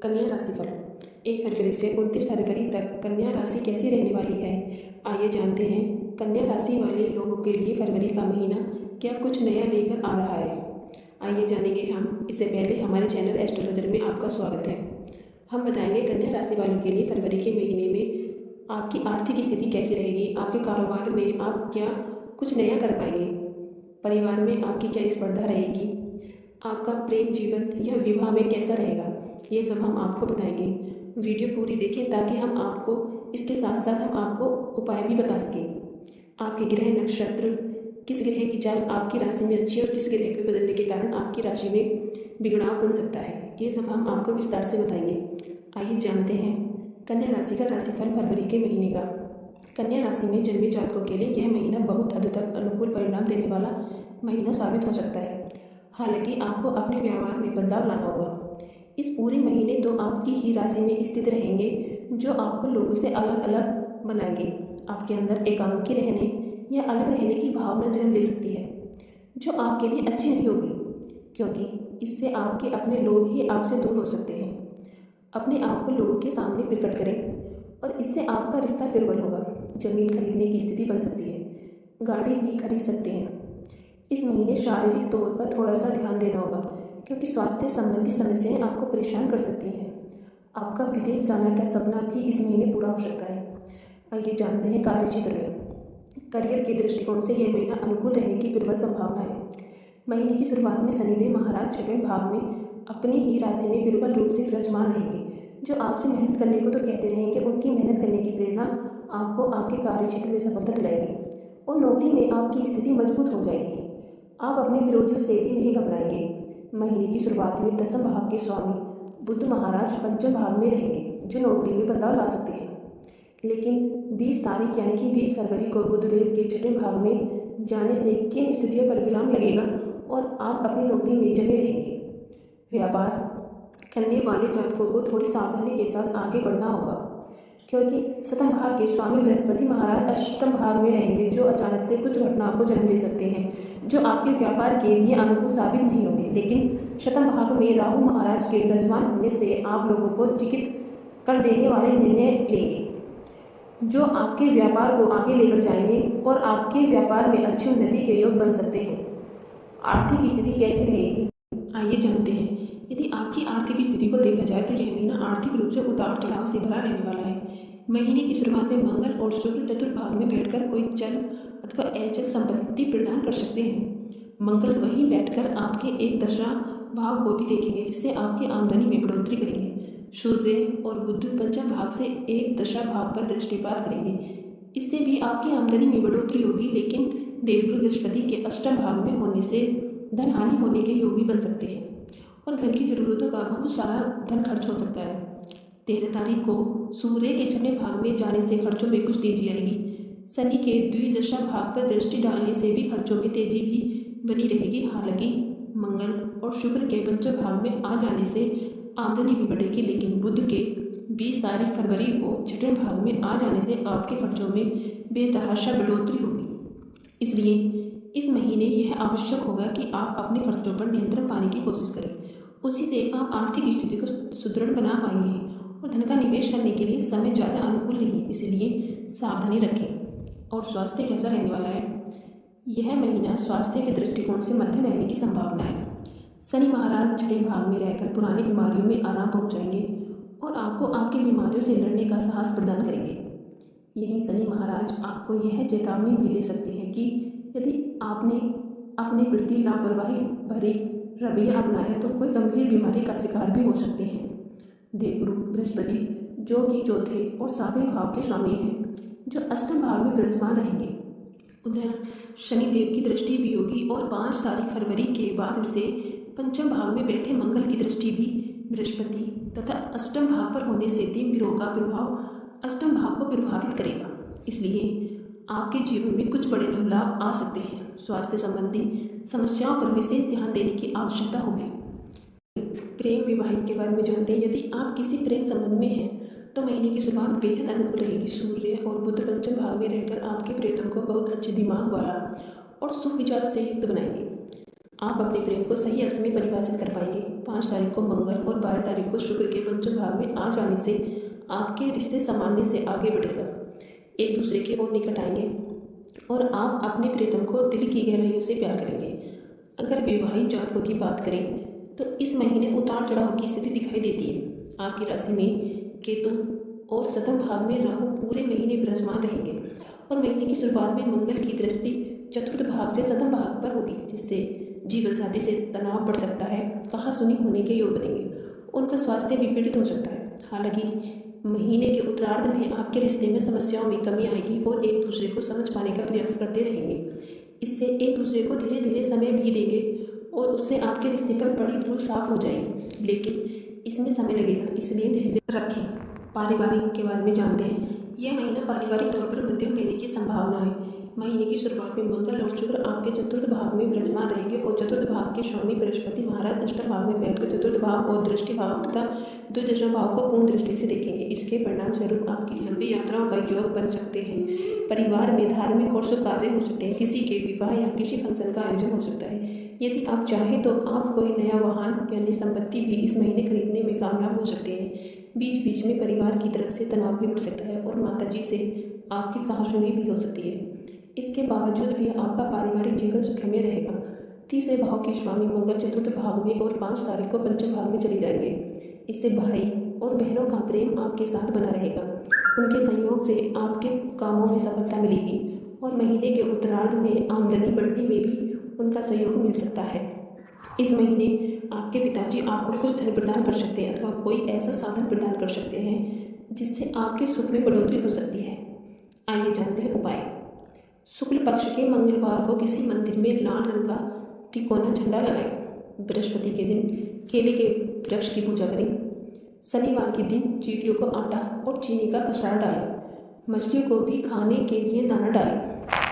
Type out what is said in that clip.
कन्या राशिफल 1 फरवरी से 29 फरवरी तक कन्या राशि कैसी रहने वाली है। आइए जानते हैं कन्या राशि वाले लोगों के लिए फरवरी का महीना क्या कुछ नया लेकर आ रहा है। आइए जानेंगे हम। इससे पहले हमारे चैनल एस्ट्रोलॉजर में आपका स्वागत है। हम बताएंगे कन्या राशि वालों के लिए फरवरी के महीने में आपकी आर्थिक स्थिति कैसी रहेगी, आपके कारोबार में आप क्या कुछ नया कर पाएंगे, परिवार में आपकी क्या स्पर्धा रहेगी, आपका प्रेम जीवन या विवाह में कैसा रहेगा, ये सब हम आपको बताएंगे। वीडियो पूरी देखें ताकि हम आपको इसके साथ साथ हम आपको उपाय भी बता सकें। आपके ग्रह नक्षत्र, किस ग्रह की चाल आपकी राशि में अच्छी है और किस ग्रह के बदलने के कारण आपकी राशि में बिगड़ाव बन सकता है, ये सब हम आपको विस्तार से बताएंगे। आइए जानते हैं कन्या राशि का राशिफल फरवरी के महीने का। कन्या राशि में जन्मे जातकों के लिए यह महीना बहुत हद तक अनुकूल परिणाम देने वाला महीना साबित हो सकता है। हालांकि आपको अपने व्यवहार में बदलाव लाना होगा। इस पूरे महीने तो आपकी ही राशि में स्थित रहेंगे जो आपको लोगों से अलग अलग बनाएंगे। आपके अंदर एकांकी रहने या अलग रहने की भावना जन्म ले सकती है जो आपके लिए अच्छी नहीं होगी, क्योंकि इससे आपके अपने लोग ही आपसे दूर हो सकते हैं। अपने आप को लोगों के सामने प्रकट करें और इससे आपका रिश्ता प्रबल होगा। जमीन खरीदने की स्थिति बन सकती है, गाड़ी भी खरीद सकते हैं। इस महीने शारीरिक तौर पर थोड़ा सा ध्यान देना होगा, क्योंकि स्वास्थ्य संबंधी समस्याएं आपको परेशान कर सकती हैं। आपका विदेश जाना का सपना भी इस महीने पूरा हो सकता है। आइए जानते हैं कार्य क्षेत्र में। करियर के दृष्टिकोण से यह महीना अनुकूल रहने की प्रबल संभावना है। महीने की शुरुआत में शनिदेव महाराज छठवें भाव में अपनी ही राशि में प्रबल रूप से विराजमान रहेंगे, जो आपसे मेहनत करने को तो कहते रहेंगे। उनकी मेहनत करने की प्रेरणा आपको आपके कार्य क्षेत्र में सफलता दिलाएगी और नौकरी में आपकी स्थिति मजबूत हो जाएगी। आप अपने विरोधियों से भी नहीं घबराएंगे। महीने की शुरुआत में दसम भाव के स्वामी बुध महाराज पंचम भाव में रहेंगे, जो नौकरी में बदलाव ला सकते हैं। लेकिन 20 तारीख यानी कि 20 फरवरी को बुधदेव के छठे भाव में जाने से किन स्थितियों पर विराम लगेगा और आप अपनी नौकरी में जमे रहेंगे। व्यापार करने वाले जातकों को थोड़ी सावधानी के साथ आगे बढ़ना होगा, क्योंकि सप्तम भाव के स्वामी बृहस्पति महाराज अष्टम भाव में रहेंगे, जो अचानक से कुछ घटनाओं को जन्म दे सकते हैं जो आपके व्यापार के लिए अनुकूल साबित नहीं होंगे। लेकिन शतम भाग में राहु महाराज के विराजमान होने से आप लोगों को चिकित कर देने वाले निर्णय लेंगे जो आपके व्यापार को आगे लेकर जाएंगे और आपके व्यापार में अच्छी उन्नति के योग बन सकते हैं। आर्थिक स्थिति कैसी रहेगी, आइए जानते हैं। यदि आपकी आर्थिक स्थिति को देखा जाए तो यह महीना आर्थिक रूप से उतार चढ़ाव से भरा रहने वाला है। महीने की शुरुआत में मंगल और शुक्र चतुर्भाग में बैठकर कोई चल अथवा अचल संपत्ति प्रदान कर सकते हैं। मंगल वहीं बैठकर आपके एक दशा भाव को भी देखेंगे, जिससे आपकी आमदनी में बढ़ोतरी करेंगे। सूर्य और बुध पंचम भाग से एक दशा भाव पर दृष्टिपात करेंगे, इससे भी आपकी आमदनी में बढ़ोतरी होगी। लेकिन देवगुरु बृहस्पति के अष्टम भाग में होने से धन हानि होने के योग भी बन सकते हैं और घर की जरूरतों का बहुत सारा धन खर्च हो सकता है। 13 तारीख को सूर्य के छठे भाग में जाने से खर्चों में कुछ तेजी आएगी। शनि के द्विदशा भाग पर दृष्टि डालने से भी खर्चों में तेजी भी बनी रहेगी। हालांकि मंगल और शुक्र के पंचम भाग में आ जाने से आमदनी भी बढ़ेगी, लेकिन बुध के 20 तारीख फरवरी को छठे भाग में आ जाने से आपके खर्चों में बेतहाशा बढ़ोतरी होगी। इसलिए इस महीने यह आवश्यक होगा कि आप अपने खर्चों पर नियंत्रण पाने की कोशिश करें। उसी से आप आर्थिक स्थिति को सुदृढ़ बना पाएंगे और धन का निवेश करने के लिए समय ज़्यादा अनुकूल नहीं है, इसलिए सावधानी रखें। और स्वास्थ्य कैसा रहने वाला है, यह महीना स्वास्थ्य के दृष्टिकोण से मध्यम रहने की संभावना है। शनि महाराज छठे भाग में रहकर पुरानी बीमारियों में आराम पहुंचाएंगे और आपको आपकी बीमारियों से लड़ने का साहस प्रदान करेंगे। यही शनि महाराज आपको यह चेतावनी भी दे सकते हैं कि यदि आपने अपने प्रति लापरवाही भरी रवैया अपनाया तो कोई गंभीर बीमारी का शिकार भी हो सकते हैं। देवगुरु बृहस्पति जो कि चौथे और सातवें भाव के स्वामी हैं, जो अष्टम भाव में विराजमान रहेंगे, उधर शनिदेव की दृष्टि भी होगी और 5 तारीख फरवरी के बाद से पंचम भाग में बैठे मंगल की दृष्टि भी बृहस्पति तथा अष्टम भाग पर होने से तीन ग्रहों का प्रभाव अष्टम भाग को प्रभावित करेगा। इसलिए आपके जीवन में कुछ बड़े बदलाव आ सकते हैं। स्वास्थ्य संबंधी समस्याओं पर विशेष ध्यान देने की आवश्यकता होगी। प्रेम विवाहित के बारे में जानते हैं। यदि आप किसी प्रेम संबंध में हैं तो महीने की शुरुआत बेहद अनुकूल रहेगी। सूर्य और बुध पंचम भाग में रहकर आपके प्रियतम को बहुत अच्छे दिमाग वाला और शुभ विचारों से युक्त बनाएंगे। आप अपने प्रेम को सही अर्थ में परिभाषित कर पाएंगे। 5 तारीख को मंगल और 12 तारीख को शुक्र के पंचम भाव में आ जाने से आपके रिश्ते सामान्य से आगे बढ़ेगा, एक दूसरे के और निकट आएंगे और आप अपने प्रियतम को दिल की गहराइयों से प्यार करेंगे। अगर विवाहित जातकों की बात करें तो इस महीने उतार चढ़ाव की स्थिति दिखाई देती है। आपकी राशि में केतु और सप्तम भाव में राहु पूरे महीने विराजमान रहेंगे और महीने की शुरुआत में मंगल की दृष्टि चतुर्थ भाव से सप्तम भाव पर होगी, जिससे जीवन साथी से तनाव बढ़ सकता है, कहा सुनी होने के योग बनेंगे, उनका स्वास्थ्य भी पीड़ित हो सकता है। हालांकि महीने के उत्तरार्ध में आपके रिश्ते में समस्याओं में कमी आएगी और एक दूसरे को समझ पाने का प्रयास करते रहेंगे। इससे एक दूसरे को धीरे धीरे समय भी देंगे और उससे आपके रिश्ते पर बड़ी धूल साफ हो जाएगी, लेकिन इसमें समय लगेगा, इसलिए धैर्य रखें। पारिवारिक के बारे में जानते हैं। यह महीना पारिवारिक तौर पर मध्यम रहने की संभावना है। महीने की शुरुआत में मंगल और शुक्र आपके चतुर्थ भाव में विराजमान रहेंगे और चतुर्थ भाव के स्वामी बृहस्पति महाराज अष्टम भाव में बैठकर चतुर्थ भाव और दृष्टि भाव तथा द्विदशम भाव को पूर्ण दृष्टि से देखेंगे। इसके परिणाम स्वरूप आपकी लंबी यात्राओं का योग बन सकते हैं। परिवार में धार्मिक और शुभ कार्य हो सकते हैं। किसी के विवाह या किसी फंक्शन का आयोजन हो सकता है। यदि आप चाहें तो आप कोई नया वाहन यानी संपत्ति भी इस महीने खरीदने में कामयाब हो सकते हैं। बीच बीच में परिवार की तरफ से तनाव भी बढ़ सकता है और माताजी से आपकी कहासुनी भी हो सकती है। इसके बावजूद भी आपका पारिवारिक जीवन सुखमय रहेगा। तीसरे भाव के स्वामी मंगल चतुर्थ भाव में और 5 तारीख को पंचम भाव में चले जाएंगे। इससे भाई और बहनों का प्रेम आपके साथ बना रहेगा। उनके सहयोग से आपके कामों में सफलता मिलेगी और महीने के उत्तरार्ध में आमदनी बढ़ने में भी उनका सहयोग मिल सकता है। इस महीने आपके पिताजी आपको कुछ धन प्रदान कर सकते हैं अथवा कोई ऐसा साधन प्रदान कर सकते हैं जिससे आपके सुख में बढ़ोतरी हो सकती है। आइए जानते हैं उपाय। शुक्ल पक्ष के मंगलवार को किसी मंदिर में लाल रंग का तिकोना झंडा लगाएं। बृहस्पति के दिन केले के वृक्ष की पूजा करें। शनिवार के दिन चींटियों को आटा और चीनी का कचरा डालें। मछलियों को भी खाने के लिए दाना डालें।